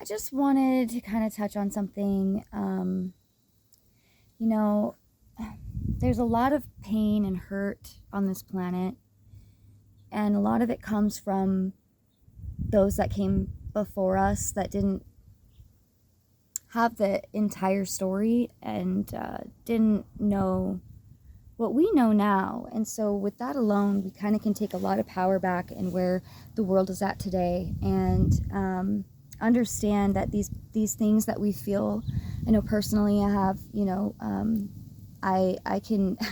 I just wanted to kind of touch on something. You know, there's a lot of pain and hurt on this planet, and a lot of it comes from those that came before us that didn't have the entire story and didn't know what we know now. And so with that alone, we kind of can take a lot of power back in where the world is at today, and understand that these things that we feel. I know personally I have,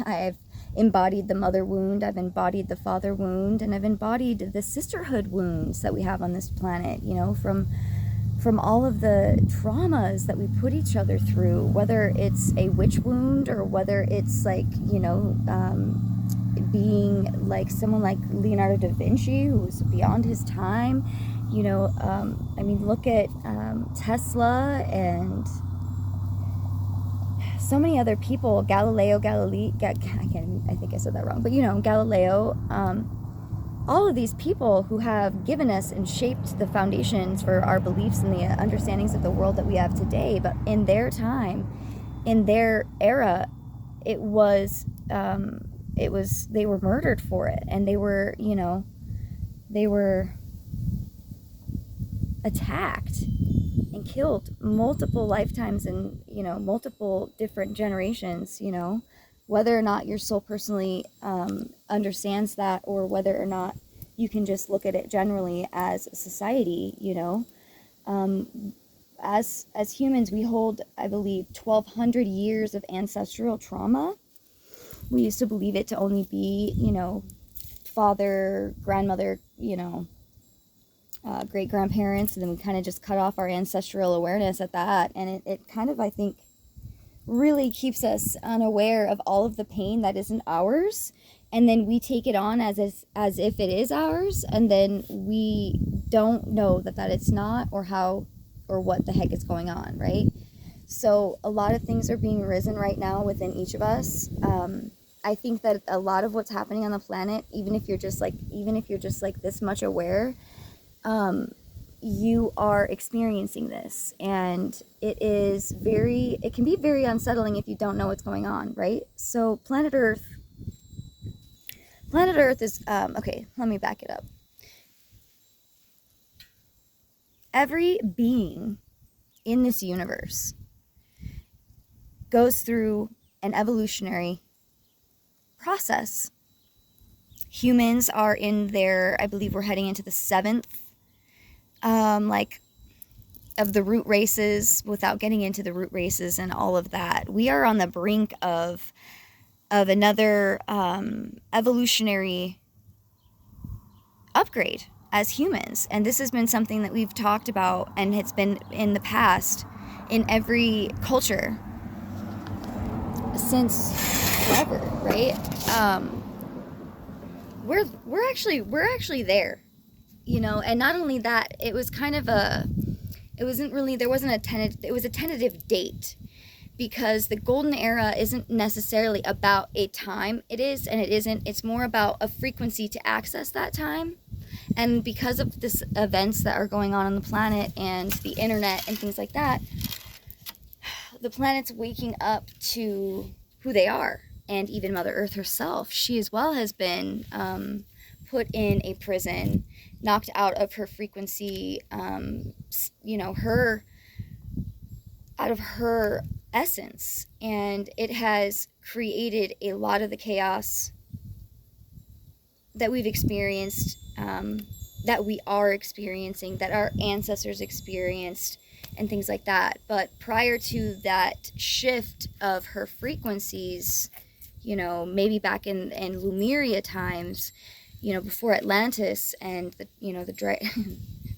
I've embodied the mother wound, I've embodied the father wound, and I've embodied the sisterhood wounds that we have on this planet, from all of the traumas that we put each other through, whether it's a witch wound or whether it's like, being like someone like Leonardo da Vinci, who was beyond his time. Look at Tesla and so many other people, I think I said that wrong, but Galileo, all of these people who have given us and shaped the foundations for our beliefs and the understandings of the world that we have today. But in their time, in their era, they were murdered for it, and they were attacked and killed multiple lifetimes and multiple different generations, whether or not your soul personally understands that, or whether or not you can just look at it generally as a society. As humans, we hold, I believe, 1,200 years of ancestral trauma. We used to believe it to only be, father, grandmother, great grandparents, and then we kind of just cut off our ancestral awareness at that. And it kind of, I think, really keeps us unaware of all of the pain that isn't ours, and then we take it on as if it is ours, and then we don't know that it's not, or how or what the heck is going on, right? So a lot of things are being risen right now within each of us. I think that a lot of what's happening on the planet, even if you're just like this much aware, you are experiencing this, and it can be very unsettling if you don't know what's going on, right? So planet Earth is, okay, let me back it up. Every being in this universe goes through an evolutionary process. Humans are in their, I believe we're heading into the 7th, of the root races, without getting into the root races and all of that. We are on the brink of another evolutionary upgrade as humans. And this has been something that we've talked about, and it's been in the past in every culture since forever, right? We're actually there, and not only that, it was kind of it was a tentative date, because the golden era isn't necessarily about a time. It is and it isn't. It's more about a frequency to access that time. And because of this events that are going on the planet and the internet and things like that, the planet's waking up to who they are. And even Mother Earth herself, she as well has been put in a prison, knocked out of her frequency, out of her essence. And it has created a lot of the chaos that we've experienced, that we are experiencing, that our ancestors experienced, and things like that. But prior to that shift of her frequencies, maybe back in Lemuria times, before Atlantis and the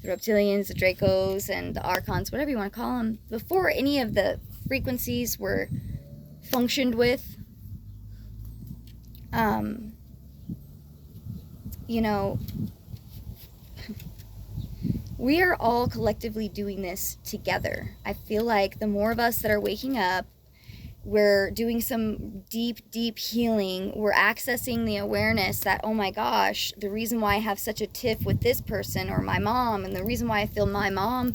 reptilians, the Dracos, and the Archons, whatever you want to call them, before any of the frequencies were functioned with, we are all collectively doing this together. I feel like the more of us that are waking up, we're doing some deep healing. We're accessing the awareness that, oh my gosh, the reason why I have such a tiff with this person or my mom, and the reason why I feel my mom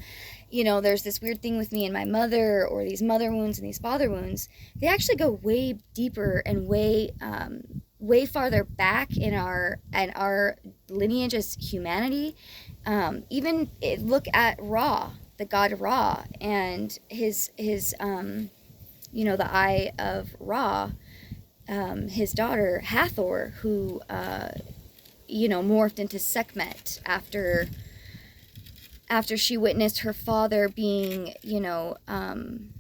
there's this weird thing with me and my mother, or these mother wounds and these father wounds. They actually go way deeper and way farther back in our lineage as humanity. Even look at Ra, the god Ra, and his the eye of Ra, his daughter Hathor, who morphed into Sekhmet after she witnessed her father being,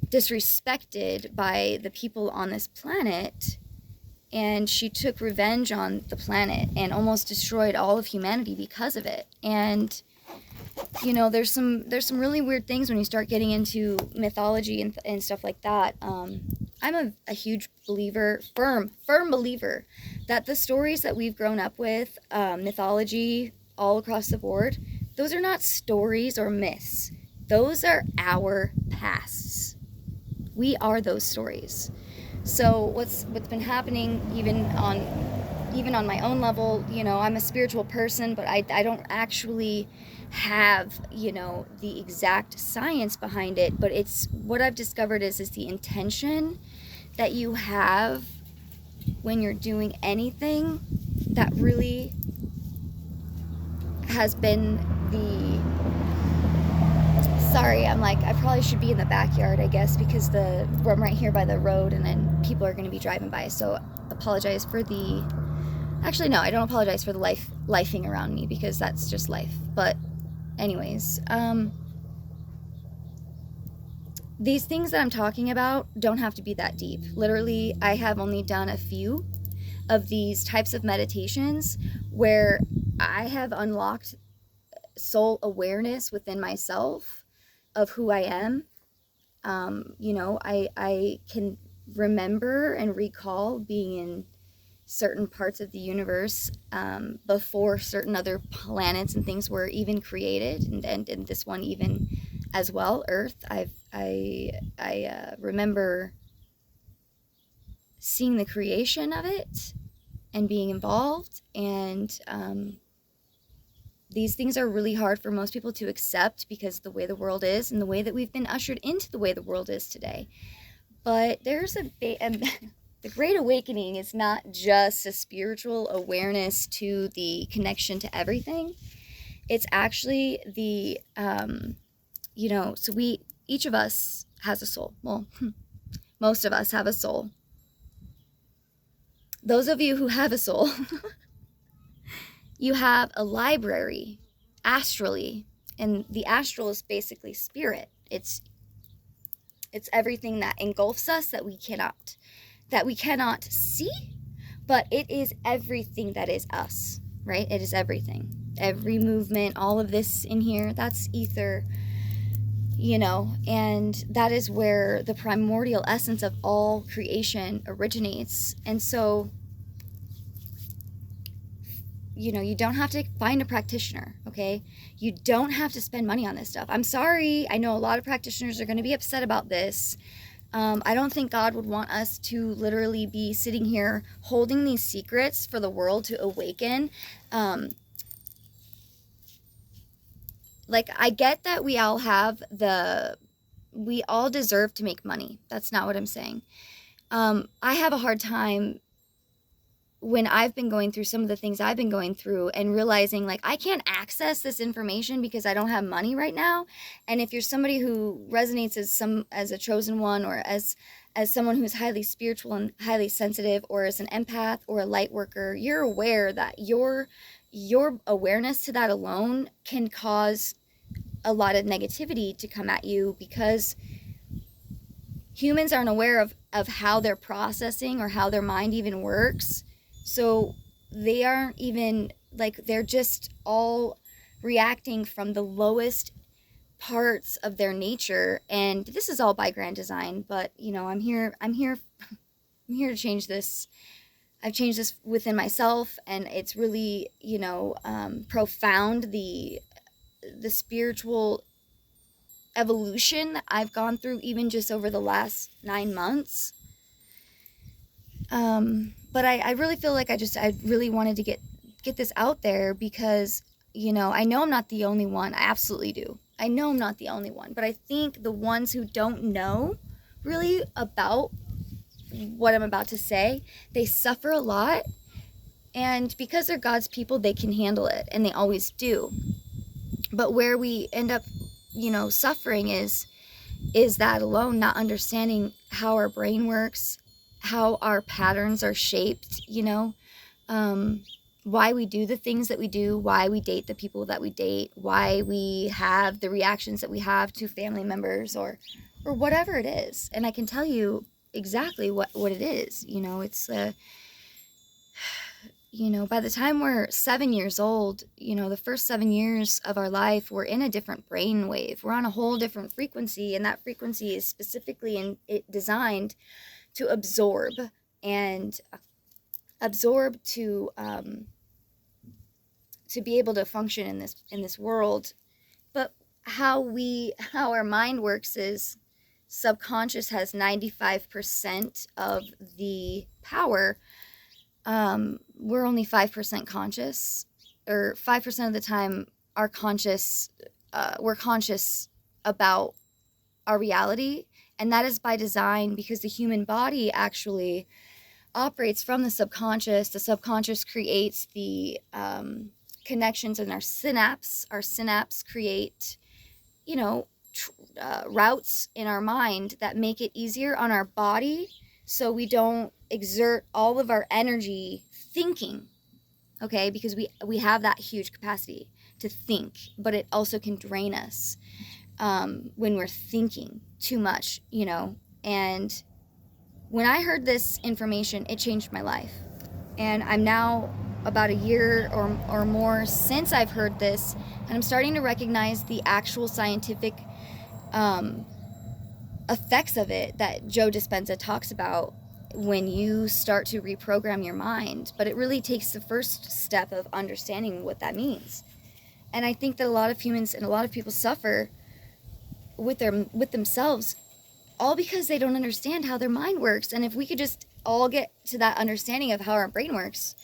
disrespected by the people on this planet, and she took revenge on the planet and almost destroyed all of humanity because of it. And there's some really weird things when you start getting into mythology and stuff like that. I'm a huge believer, firm believer, that the stories that we've grown up with, mythology all across the board, those are not stories or myths. Those are our pasts. We are those stories. So what's been happening, even on my own level, I'm a spiritual person, but I don't actually have, the exact science behind it, but it's what I've discovered is the intention that you have when you're doing anything that really has been sorry, I'm like, I probably should be in the backyard, I guess, because I'm right here by the road, and then people are going to be driving by, so apologize for actually, no, I don't apologize for the lifing around me, because that's just life. But anyways, these things that I'm talking about don't have to be that deep. Literally, I have only done a few of these types of meditations where I have unlocked soul awareness within myself of who I am. I can remember and recall being in certain parts of the universe before certain other planets and things were even created, and this one even as well, Earth. I remember seeing the creation of it and being involved, and these things are really hard for most people to accept because of the way the world is and the way that we've been ushered into the way the world is today. But there's the Great Awakening is not just a spiritual awareness to the connection to everything. It's actually so each of us has a soul. Well, most of us have a soul. Those of you who have a soul, you have a library astrally, and the astral is basically spirit. It's everything that engulfs us that we cannot see, but it is everything that is us, right? It is everything. Every movement, all of this in here, that's ether, and that is where the primordial essence of all creation originates. And so, you don't have to find a practitioner, okay? You don't have to spend money on this stuff. I'm sorry. I know a lot of practitioners are going to be upset about this. I don't think God would want us to literally be sitting here holding these secrets for the world to awaken. I get that we all deserve to make money. That's not what I'm saying. I have a hard time when I've been going through some of the things I've been going through and realizing I can't access this information because I don't have money right now. And if you're somebody who resonates as a chosen one, or as someone who's highly spiritual and highly sensitive, or as an empath or a light worker, you're aware that your awareness to that alone can cause a lot of negativity to come at you, because humans aren't aware of how they're processing or how their mind even works. So they aren't even, they're just all reacting from the lowest parts of their nature. And this is all by grand design, but I'm here to change this. I've changed this within myself, and it's really, profound, the spiritual evolution that I've gone through even just over the last 9 months. But I really feel like I really wanted to get this out there, because, I know I'm not the only one. I absolutely do. I know I'm not the only one, but I think the ones who don't know really about what I'm about to say, they suffer a lot. And because they're God's people, they can handle it, and they always do. But where we end up, suffering is that alone, not understanding how our brain works, how our patterns are shaped, why we do the things that we do, why we date the people that we date, why we have the reactions that we have to family members or whatever it is. And I can tell you exactly what it is. It's by the time we're 7 years old, the first 7 years of our life, we're in a different brain wave. We're on a whole different frequency, and that frequency is specifically designed to absorb to be able to function in this world. But how our mind works is subconscious has 95% of the power. We're only 5% conscious, or 5% of the time we're conscious about our reality. And that is by design, because the human body actually operates from the subconscious. The subconscious creates the connections in our synapse. Our synapse create, routes in our mind that make it easier on our body, so we don't exert all of our energy thinking, okay? Because we have that huge capacity to think, but it also can drain us when we're thinking too much, And when I heard this information, it changed my life. And I'm now about a year or more since I've heard this, and I'm starting to recognize the actual scientific effects of it that Joe Dispenza talks about when you start to reprogram your mind. But it really takes the first step of understanding what that means. And I think that a lot of humans and a lot of people suffer with themselves, all because they don't understand how their mind works. And if we could just all get to that understanding of how our brain works,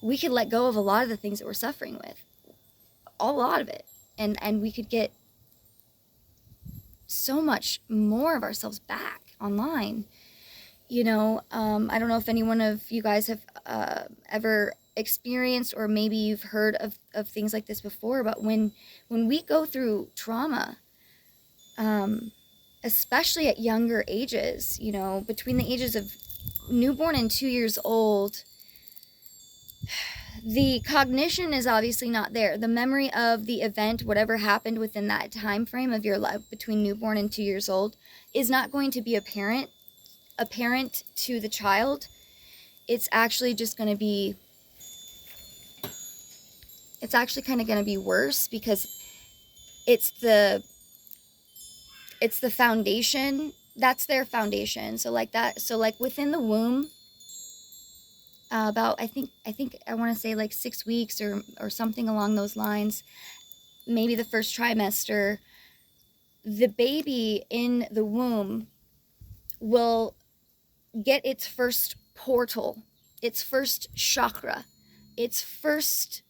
we could let go of a lot of the things that we're suffering with, a lot of it, and we could get so much more of ourselves back online. I don't know if any one of you guys have ever experienced, or maybe you've heard of things like this before, but when we go through trauma, especially at younger ages, between the ages of newborn and 2 years old, the cognition is obviously not there. The memory of the event, whatever happened within that time frame of your life between newborn and 2 years old, is not going to be apparent to the child. It's actually just going to be, it's actually kind of going to be worse, because it's the foundation. That's their foundation. So like within the womb, about I think I want to say like 6 weeks or something along those lines, maybe the first trimester, the baby in the womb will get its first portal, its first chakra, its first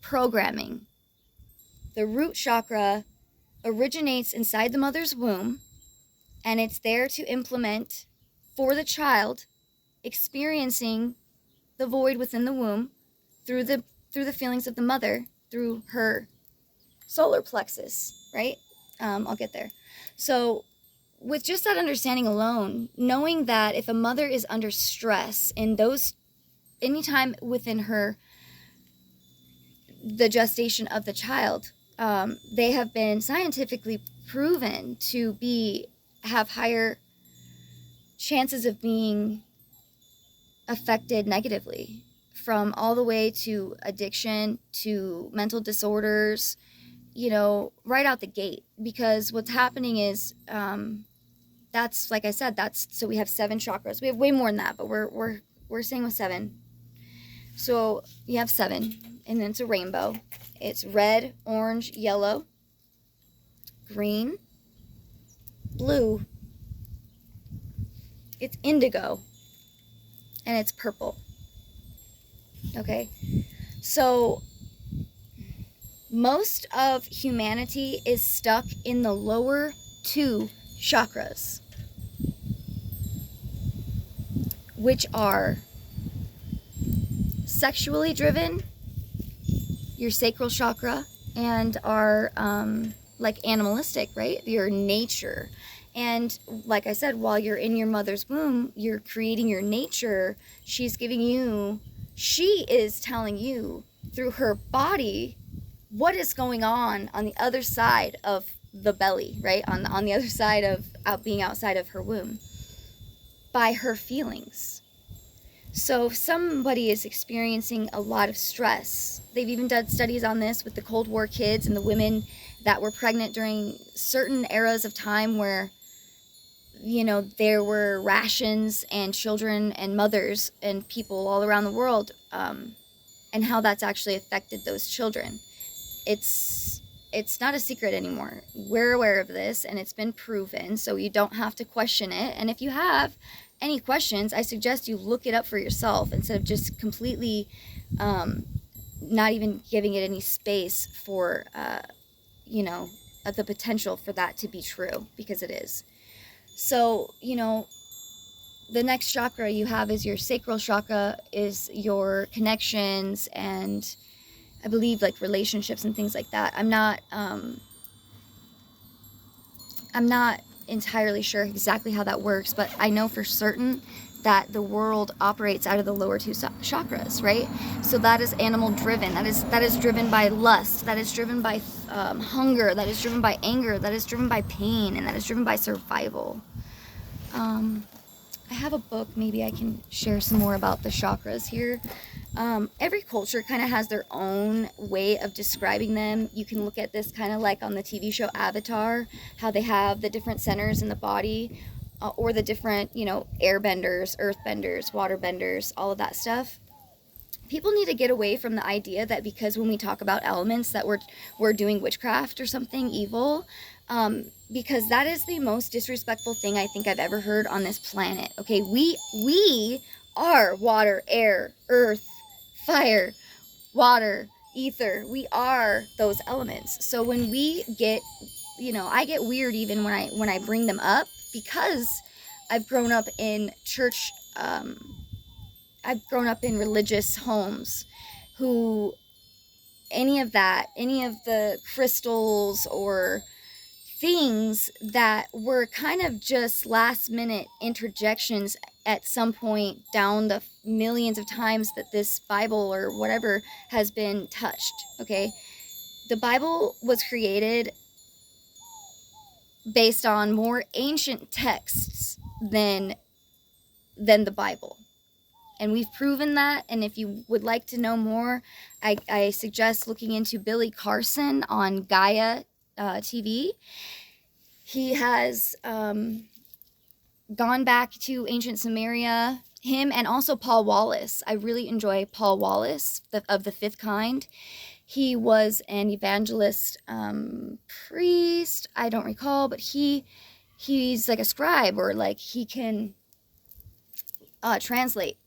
programming. The root chakra originates inside the mother's womb, and it's there to implement for the child experiencing the void within the womb through the feelings of the mother, through her solar plexus, right? I'll get there. So with just that understanding alone, knowing that if a mother is under stress in anytime within the gestation of the child, they have been scientifically proven to have higher chances of being affected negatively, from all the way to addiction to mental disorders, right out the gate. Because what's happening is, that's, like I said, so we have 7 chakras. We have way more than that, but we're staying with 7. So you have 7, and then it's a rainbow. It's red, orange, yellow, green, blue, it's indigo, and it's purple. Okay, so Most of humanity is stuck in the lower 2 chakras, which are sexually driven, your sacral chakra, and are like animalistic, right? Your nature. And like I said, while you're in your mother's womb, you're creating your nature. She is telling you through her body what is going on the other side of the belly, right? On the other side of being outside of her womb, by her feelings. So if somebody is experiencing a lot of stress, they've even done studies on this with the Cold War kids and the women that were pregnant during certain eras of time where, you know, there were rations and children and mothers and people all around the world, and how that's actually affected those children. It's not a secret anymore. We're aware of this, and it's been proven, so you don't have to question it. And if you have any questions, I suggest you look it up for yourself instead of just completely not even giving it any space for the potential for that to be true, because it is. So, you know, the next chakra you have is your sacral chakra, is your connections and I believe like relationships and things like that. I'm not entirely sure exactly how that works, but I know for certain that the world operates out of the lower 2 chakras, right? So that is animal driven. That is driven by lust. That is driven by hunger. That is driven by anger. That is driven by pain, and that is driven by survival. I have a book. Maybe I can share some more about the chakras here. Every culture kind of has their own way of describing them. You can look at this kind of like on the TV show Avatar, how they have the different centers in the body, or the different, you know, airbenders, earthbenders, waterbenders, all of that stuff. People need to get away from the idea that because when we talk about elements that we're doing witchcraft or something evil, because that is the most disrespectful thing I think I've ever heard on this planet. Okay, we are water, air, earth, fire, water, ether. We are those elements. So when we get, you know, I get weird even when I bring them up, because I've grown up in church. I've grown up in religious homes who any of the crystals or things that were kind of just last minute interjections at some point down the millions of times that this Bible or whatever has been touched. Okay, the Bible was created based on more ancient texts than the Bible. And we've proven that. And if you would like to know more, I suggest looking into Billy Carson on Gaia TV. He has gone back to ancient Sumeria. Him and also Paul Wallace. I really enjoy Paul Wallace of the Fifth Kind. He was an evangelist priest. I don't recall, but he's like a scribe, or like he can translate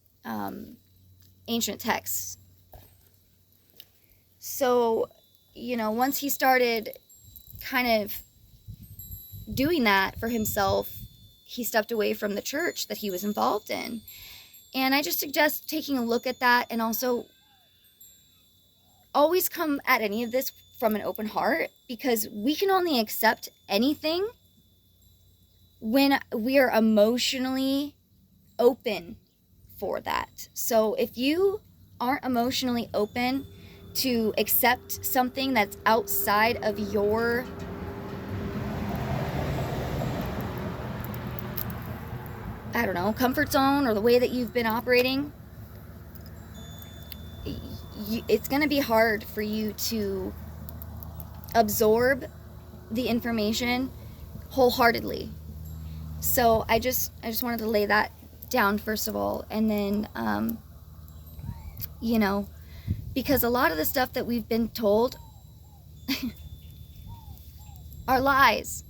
ancient texts. So, you know, once he started kind of doing that for himself, he stepped away from the church that he was involved in. And I just suggest taking a look at that, and also always come at any of this from an open heart, because we can only accept anything when we are emotionally open for that. So if you aren't emotionally open to accept something that's outside of your comfort zone, or the way that you've been operating, it's going to be hard for you to absorb the information wholeheartedly. So I just wanted to lay that down first of all, and then because a lot of the stuff that we've been told are lies,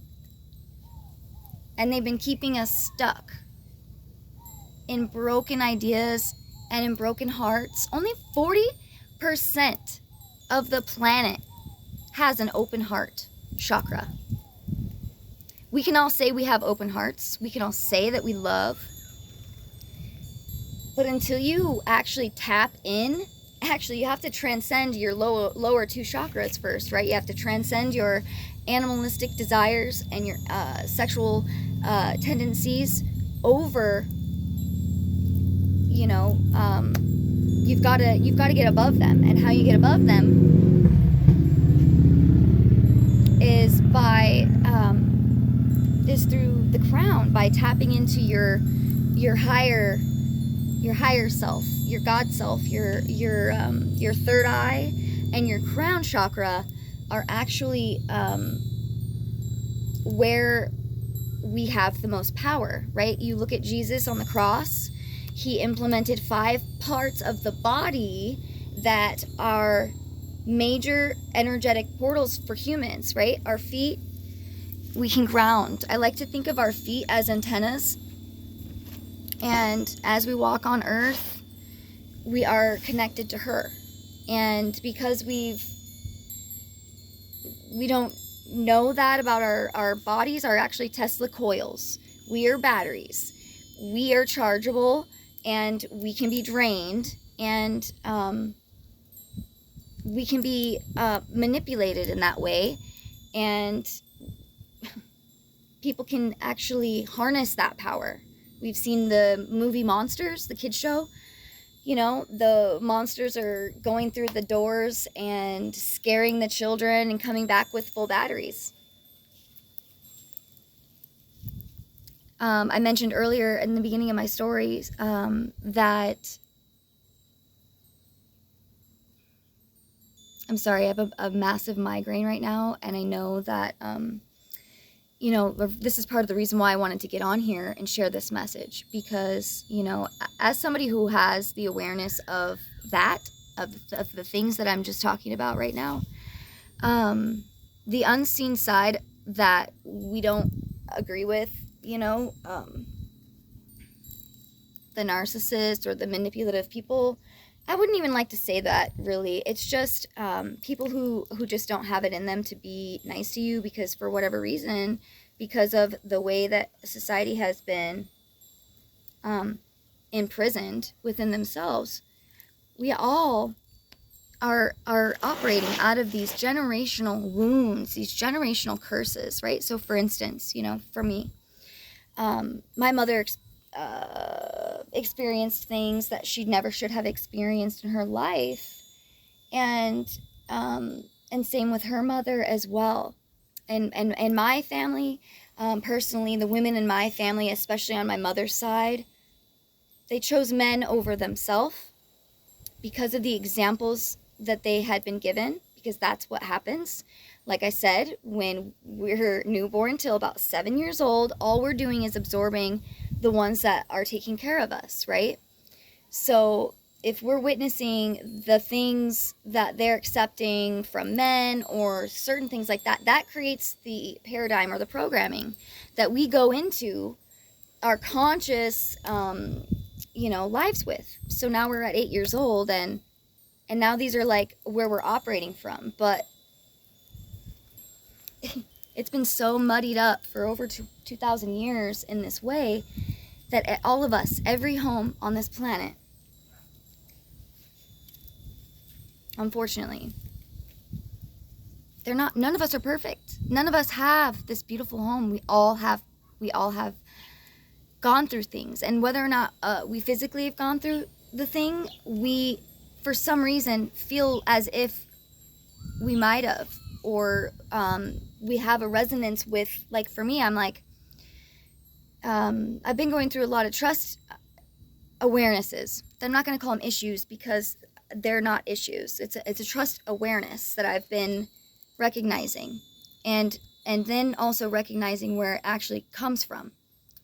and they've been keeping us stuck in broken ideas and in broken hearts. Only 40% of the planet has an open heart chakra. We can all say we have open hearts. We can all say that we love. But until you actually tap in, actually you have to transcend your lower two chakras first, right? You have to transcend your animalistic desires and your sexual tendencies over, you've got to get above them. And how you get above them is through the crown, by tapping into your higher self, your God self, your third eye, and your crown chakra are actually where we have the most power, right? You look at Jesus on the cross. He implemented 5 parts of the body that are major energetic portals for humans, right? Our feet, we can ground. I like to think of our feet as antennas. And as we walk on earth, we are connected to her. And because we don't know that about our bodies, are actually Tesla coils. We are batteries. We are chargeable, and we can be drained, and we can be manipulated in that way. And people can actually harness that power. We've seen the movie Monsters, the kids show. The monsters are going through the doors and scaring the children and coming back with full batteries. I mentioned earlier in the beginning of my stories that... I'm sorry, I have a massive migraine right now, and I know that... this is part of the reason why I wanted to get on here and share this message, because, as somebody who has the awareness of that, of the things that I'm just talking about right now, the unseen side that we don't agree with, the narcissist or the manipulative people, I wouldn't even like to say that, really. It's just people who just don't have it in them to be nice to you, because for whatever reason, because of the way that society has been imprisoned within themselves, we all are operating out of these generational wounds, these generational curses, right? So for instance, for me, my mother experienced things that she never should have experienced in her life, and same with her mother as well. And my family, personally, the women in my family, especially on my mother's side, they chose men over themselves because of the examples that they had been given, because that's what happens. Like I said, when we're newborn till about 7 years old, all we're doing is absorbing the ones that are taking care of us, right? So if we're witnessing the things that they're accepting from men or certain things like that, that creates the paradigm or the programming that we go into our conscious, lives with. So now we're at 8 years old, and now these are like where we're operating from. But it's been so muddied up for over 2,000 years in this way that all of us, every home on this planet, unfortunately, none of us are perfect. None of us have this beautiful home. We all have gone through things, and whether or not we physically have gone through the thing, we, for some reason, feel as if we might have, or we have a resonance with, like for me, I'm like, I've been going through a lot of trust awarenesses. I'm not going to call them issues, because they're not issues. It's a trust awareness that I've been recognizing, and then also recognizing where it actually comes from,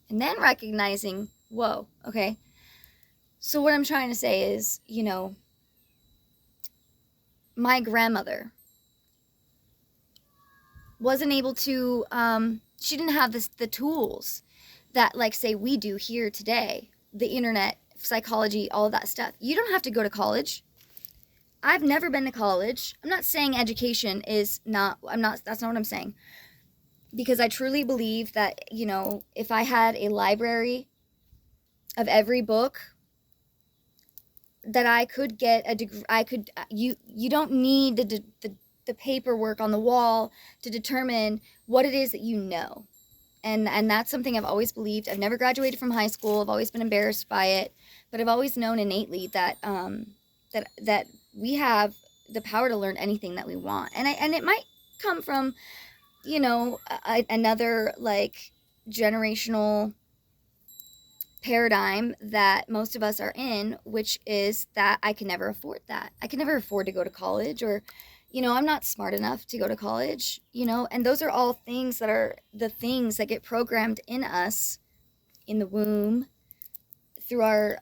and then recognizing, whoa, okay. So what I'm trying to say is, my grandmother wasn't able to, she didn't have the tools that, like, say, we do here today, the internet, psychology, all of that stuff. You don't have to go to college. I've never been to college. I'm not saying education is not, that's not what I'm saying. Because I truly believe that, if I had a library of every book, that I could get a degree. You don't need the paperwork on the wall to determine what it is that you know. And that's something I've always believed. I've never graduated from high school. I've always been embarrassed by it, but I've always known innately that that we have the power to learn anything that we want. And it might come from, another like generational paradigm that most of us are in, which is that I can never afford that. I can never afford to go to college, or, I'm not smart enough to go to college, and those are all things that are the things that get programmed in us in the womb through our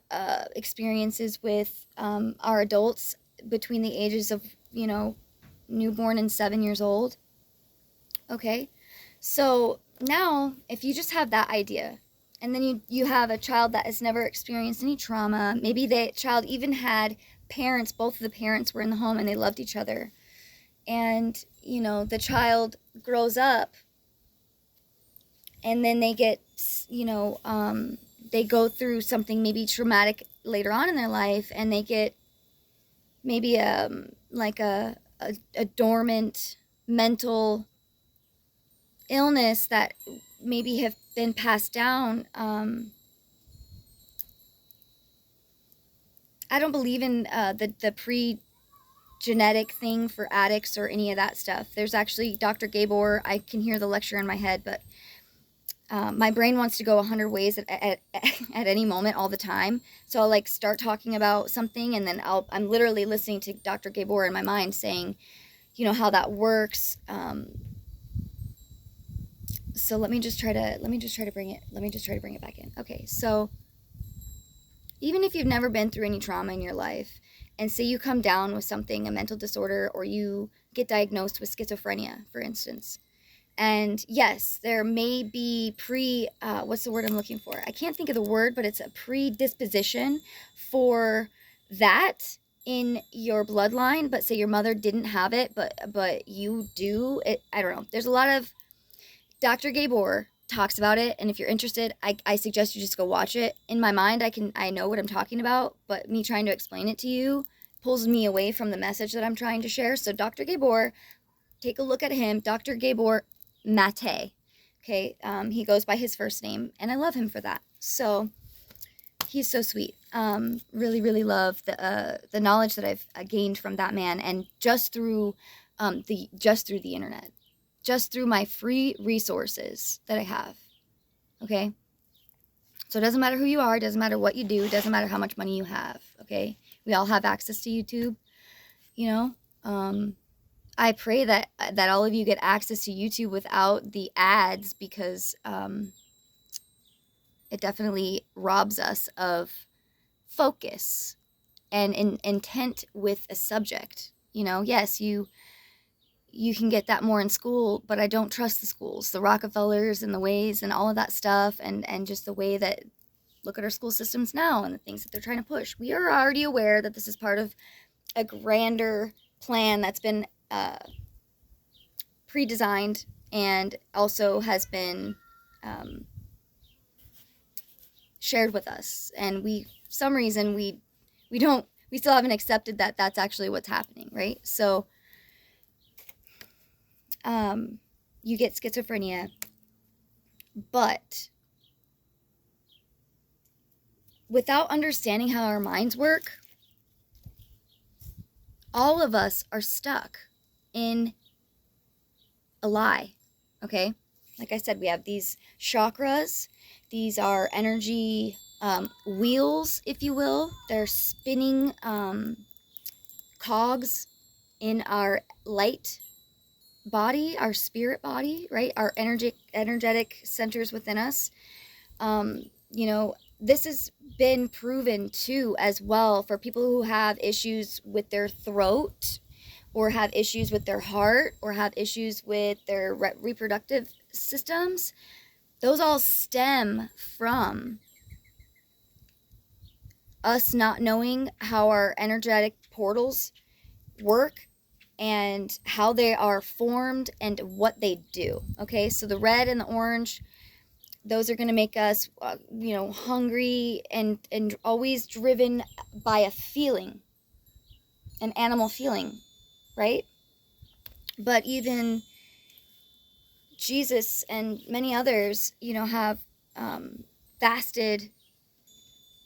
experiences with our adults between the ages of, newborn and 7 years old. Okay. So now, if you just have that idea, and then you have a child that has never experienced any trauma, maybe the child even had parents, both of the parents were in the home and they loved each other, and, the child grows up and then they get, they go through something maybe traumatic later on in their life, and they get maybe like a dormant mental illness that maybe have been passed down. I don't believe in the pre-genetic thing for addicts or any of that stuff. There's actually Dr. Gabor. I can hear the lecture in my head, but my brain wants to go 100 ways at any moment, all the time. So I'll like start talking about something, and then I'm literally listening to Dr. Gabor in my mind saying, how that works. So let me just try to bring it back in. Okay, so even if you've never been through any trauma in your life, and say you come down with something, a mental disorder, or you get diagnosed with schizophrenia, for instance, and yes, there may be what's the word I'm looking for? I can't think of the word, but it's a predisposition for that in your bloodline. But say your mother didn't have it, but you do. I don't know. There's a lot of Dr. Gabor talks about it, and if you're interested, I suggest you just go watch it. In my mind, I know what I'm talking about, but me trying to explain it to you pulls me away from the message that I'm trying to share. So Dr. Gabor, take a look at him, Dr. Gabor Mate. Okay, he goes by his first name, and I love him for that. So he's so sweet. Really, really love the knowledge that I've gained from that man, and just through the internet, just through my free resources that I have. Okay, so it doesn't matter who you are, it doesn't matter what you do, it doesn't matter how much money you have. Okay, we all have access to YouTube. I pray that all of you get access to YouTube without the ads, because it definitely robs us of focus and intent with a subject. Yes, you can get that more in school, but I don't trust the schools, the Rockefellers and the ways and all of that stuff, and just the way that, look at our school systems now and the things that they're trying to push. We are already aware that this is part of a grander plan that's been pre-designed, and also has been shared with us, and some reason we still haven't accepted that that's actually what's happening, right? So you get schizophrenia, but without understanding how our minds work, all of us are stuck in a lie. Okay, like I said, we have these chakras. These are energy wheels, if you will. They're spinning cogs in our light body, our spirit body, right? Our energetic centers within us. This has been proven too, as well, for people who have issues with their throat, or have issues with their heart, or have issues with their reproductive systems. Those all stem from us not knowing how our energetic portals work and how they are formed and what they do. Okay, so the red and the orange, those are going to make us, hungry and always driven by a feeling, an animal feeling, right? But even Jesus and many others, have fasted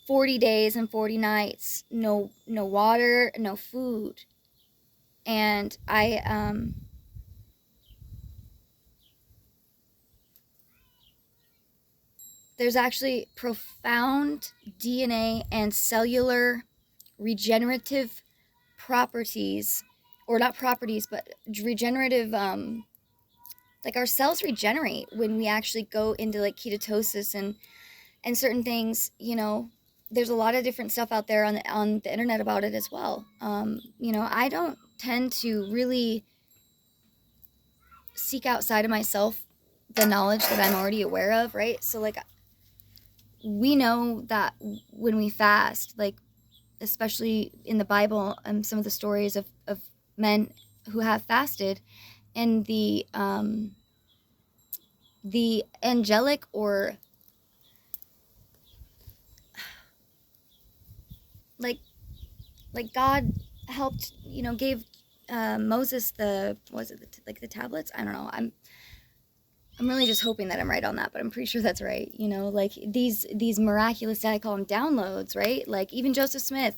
40 days and 40 nights, no water, no food. And there's actually profound DNA and cellular regenerative properties, or not properties, but regenerative, like our cells regenerate when we actually go into like ketosis and certain things. There's a lot of different stuff out there on the internet about it as well. I don't tend to really seek outside of myself the knowledge that I'm already aware of, right? So like, we know that when we fast, like especially in the Bible, some of the stories of men who have fasted, and the angelic, or like God helped, gave Moses the tablets. I don't know. I'm really just hoping that I'm right on that, but I'm pretty sure that's right. Like these miraculous, I call them downloads, right? Like even Joseph Smith,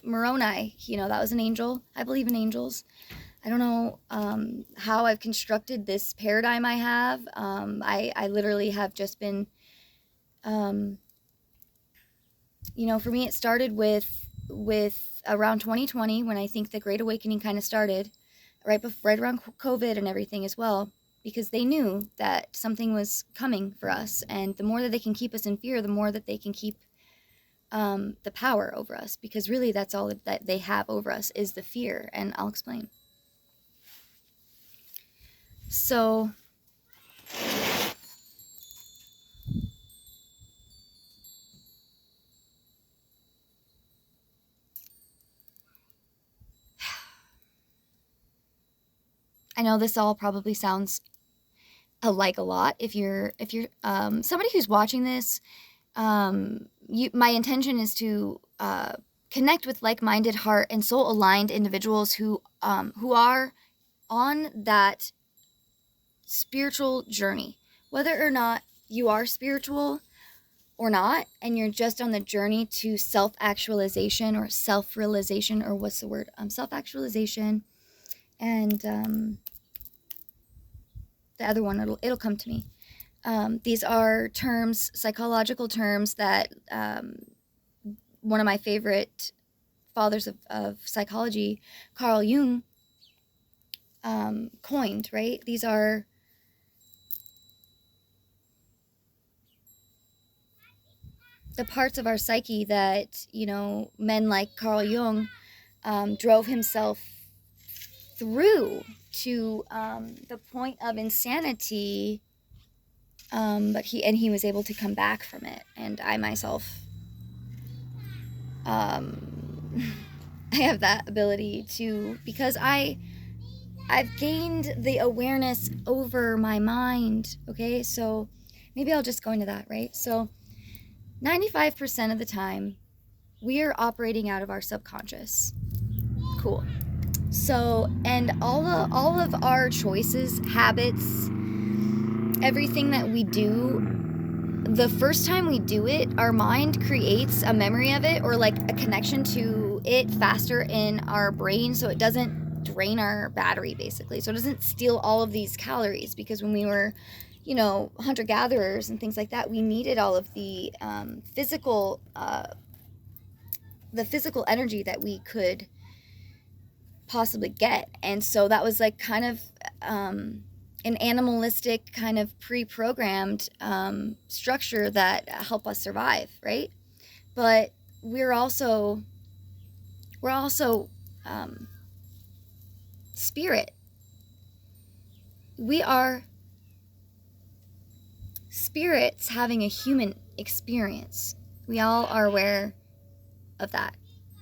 Moroni, that was an angel. I believe in angels. I don't know how I've constructed this paradigm I have. I literally have just been, for me, it started with around 2020, when I think the Great Awakening kind of started, right around COVID and everything as well, because they knew that something was coming for us, and the more that they can keep us in fear, the more that they can keep the power over us, because really that's all that they have over us is the fear, and I'll explain. So I know this all probably sounds like a lot. If you're somebody who's watching this, my intention is to connect with like-minded, heart and soul-aligned individuals who are on that spiritual journey, whether or not you are spiritual or not, and you're just on the journey to self-actualization or self-realization, or what's the word? Self-actualization, and the other one, it'll come to me. These are terms, psychological terms, that one of my favorite fathers of psychology, Carl Jung, coined, right? These are the parts of our psyche that, men like Carl Jung drove himself through to the point of insanity, but he was able to come back from it. And I myself, I have that ability to, because I've gained the awareness over my mind. Okay, so maybe I'll just go into that, right? So 95% of the time, we are operating out of our subconscious. Cool. So, and all of our choices, habits, everything that we do, the first time we do it, our mind creates a memory of it, or like a connection to it faster in our brain, so it doesn't drain our battery, basically. So it doesn't steal all of these calories, because when we were, hunter-gatherers and things like that, we needed all of the physical energy that we could possibly get. And so that was like kind of an animalistic, kind of pre-programmed structure that help us survive, right? But we're also spirit. We are spirits having a human experience. We all are aware of that.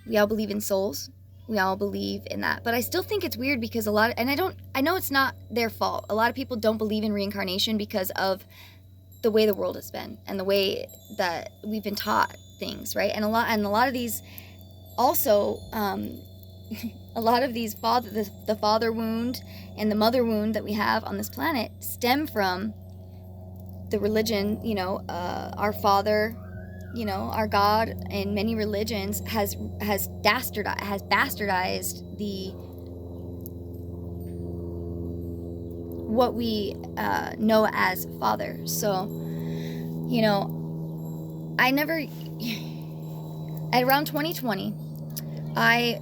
We all believe in souls. We all believe in that. But I still think it's weird because I know it's not their fault. A lot of people don't believe in reincarnation because of the way the world has been and the way that we've been taught things, right? And a lot of these also, a lot of these the father wound and the mother wound that we have on this planet stem from the religion. Our father, our God in many religions has bastardized the what we know as father. So, I never, at around 2020, I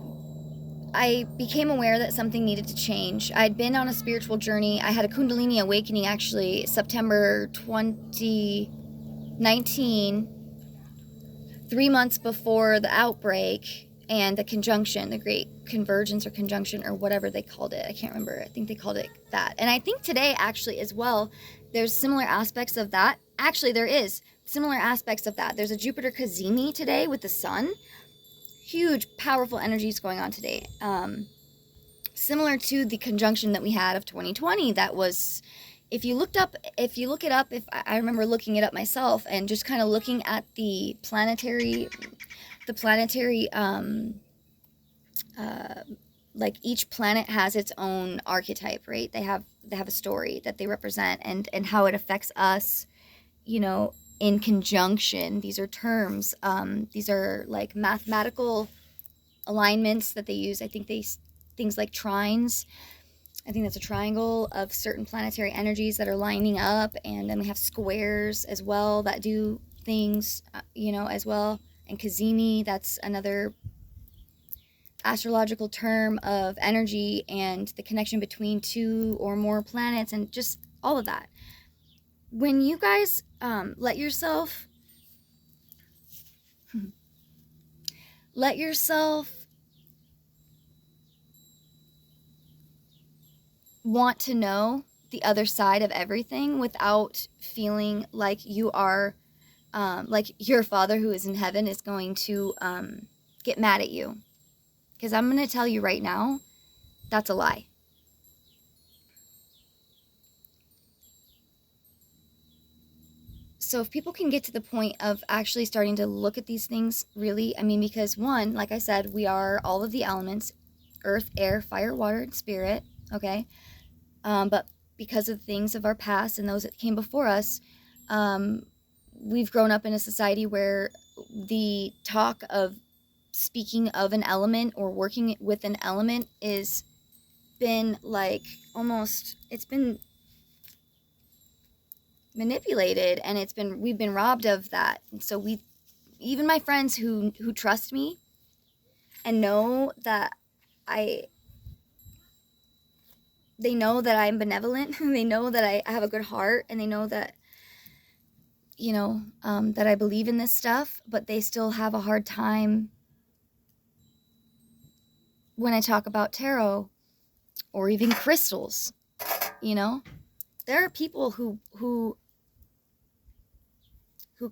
became aware that something needed to change. I'd been on a spiritual journey. I had a Kundalini awakening actually September 2019, 3 months before the outbreak and the conjunction, the great convergence or conjunction or whatever they called it. I can't remember. I think they called it that. And I think today actually as well, there's similar aspects of that. Actually, there is similar aspects of that. There's a Jupiter Cazimi today with the sun. Huge, powerful energies going on today. Similar to the conjunction that we had of 2020. That was, if you look it up, if I remember looking it up myself and just kind of looking at the planetary, like each planet has its own archetype, right? They have a story that they represent and how it affects us, in conjunction. These are terms. These are like mathematical alignments that they use. I think things like trines. I think that's a triangle of certain planetary energies that are lining up, and then we have squares as well that do things, as well. And Cazimi, that's another astrological term of energy and the connection between two or more planets and just all of that. When you guys let yourself want to know the other side of everything without feeling like you are, like your Father who is in heaven is going to get mad at you. Because I'm going to tell you right now, that's a lie. So if people can get to the point of actually starting to look at these things really, because one, like I said, we are all of the elements, earth, air, fire, water, and spirit, okay? But because of things of our past and those that came before us, we've grown up in a society where the talk of speaking of an element or working with an element is been like it's been manipulated, and we've been robbed of that. And so even my friends who trust me and know that they know that I'm benevolent, they know that I have a good heart, and they know that that I believe in this stuff, but they still have a hard time when I talk about tarot or even crystals. There are people who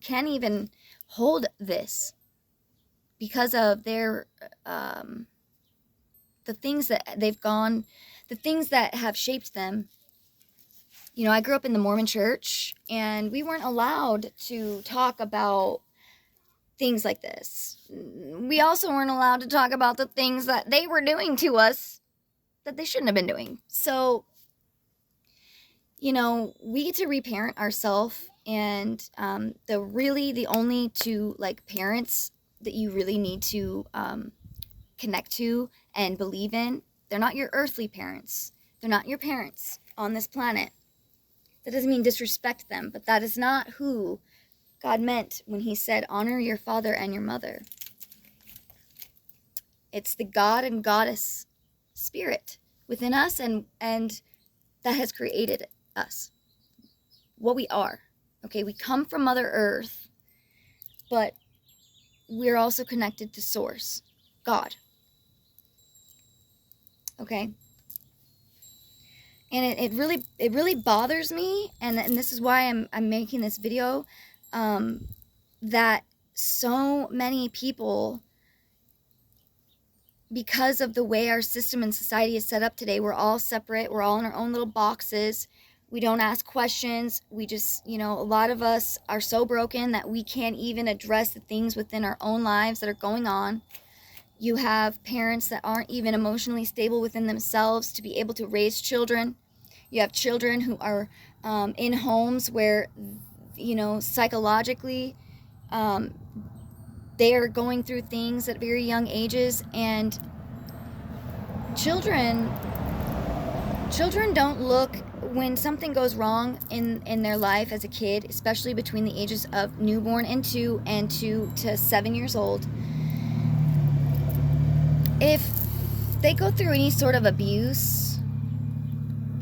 can't even hold this because of their the things that have shaped them. I grew up in the Mormon church, and we weren't allowed to talk about things like this. We also weren't allowed to talk about the things that they were doing to us that they shouldn't have been doing. So, we get to reparent ourselves, and the only two parents that you really need to connect to and believe in, they're not your earthly parents. They're not your parents on this planet. That doesn't mean disrespect them, but that is not who God meant when he said, honor your father and your mother. It's the God and Goddess spirit within us, and that has created us, what we are. Okay, we come from Mother Earth, but we're also connected to Source, God. Okay? And it really bothers me, and this is why I'm making this video, that so many people because of the way our system and society is set up today, we're all separate. We're all in our own little boxes. We don't ask questions. We just, a lot of us are so broken that we can't even address the things within our own lives that are going on. You have parents that aren't even emotionally stable within themselves to be able to raise children. You have children who are in homes where, psychologically, they are going through things at very young ages, and children don't look when something goes wrong in their life as a kid, especially between the ages of newborn and 2 to 7 years old. If they go through any sort of abuse,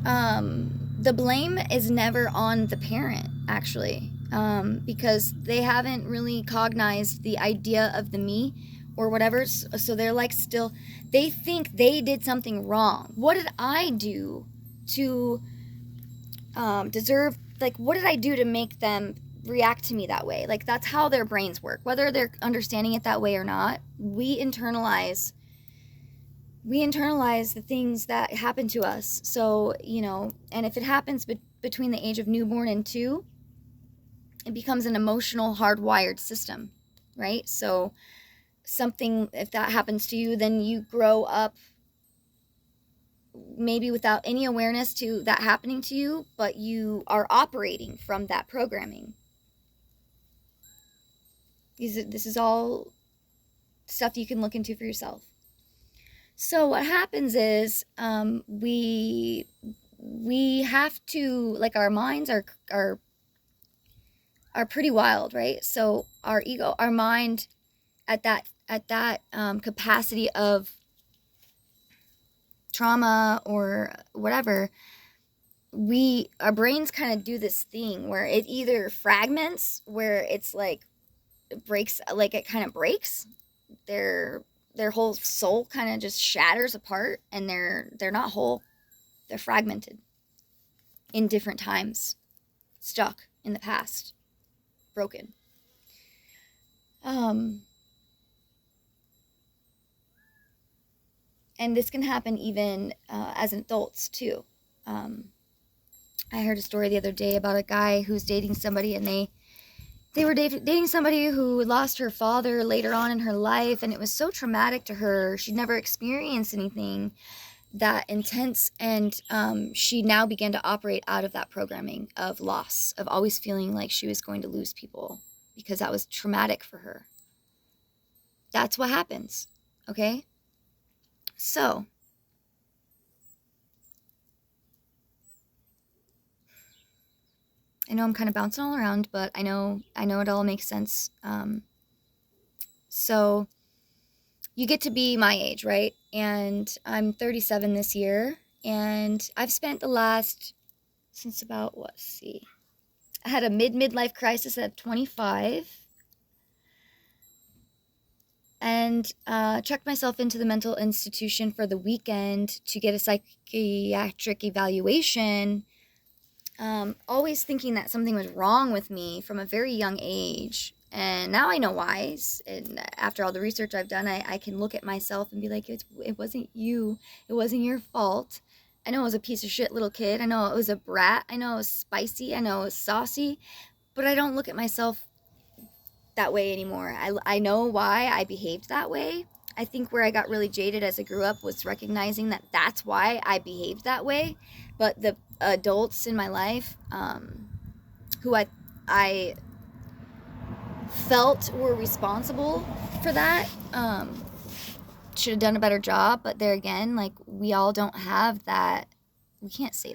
the blame is never on the parent, actually, because they haven't really cognized the idea of the me or whatever. So they're like, still, they think they did something wrong. What did I do to deserve, like, what did I do to make them react to me that way? Like, that's how their brains work. Whether they're understanding it that way or not, we internalize the things that happen to us. So, and if it happens between the age of newborn and 2, it becomes an emotional hardwired system, right? So if that happens to you, then you grow up maybe without any awareness to that happening to you, but you are operating from that programming. This is all stuff you can look into for yourself. So what happens is we have to, like, our minds are pretty wild, right? So our ego, our mind, at that capacity of trauma or whatever, our brains kind of do this thing where it either fragments, where it's like it breaks, like it kind of breaks their whole soul, kind of just shatters apart, and they're not whole, they're fragmented in different times, stuck in the past, broken. And this can happen even as adults too. I heard a story the other day about a guy who's dating somebody, and they were dating somebody who lost her father later on in her life, and it was so traumatic to her. She'd never experienced anything that intense, and she now began to operate out of that programming of loss, of always feeling like she was going to lose people because that was traumatic for her. That's what happens, okay? So, I know I'm kind of bouncing all around, but I know it all makes sense. So, you get to be my age, right? And I'm 37 this year, and I've spent the last, since about, I had a midlife crisis at 25, and checked myself into the mental institution for the weekend to get a psychiatric evaluation, always thinking that something was wrong with me from a very young age. And now I know why. And after all the research I've done, I can look at myself and be like, it wasn't you. It wasn't your fault. I know I was a piece of shit little kid. I know I was a brat. I know I was spicy. I know I was saucy. But I don't look at myself that way anymore. I know why I behaved that way. I think where I got really jaded as I grew up was recognizing that that's why I behaved that way. But the adults in my life, who I felt were responsible for that, should have done a better job. But there again, like, we all don't have that. We can't say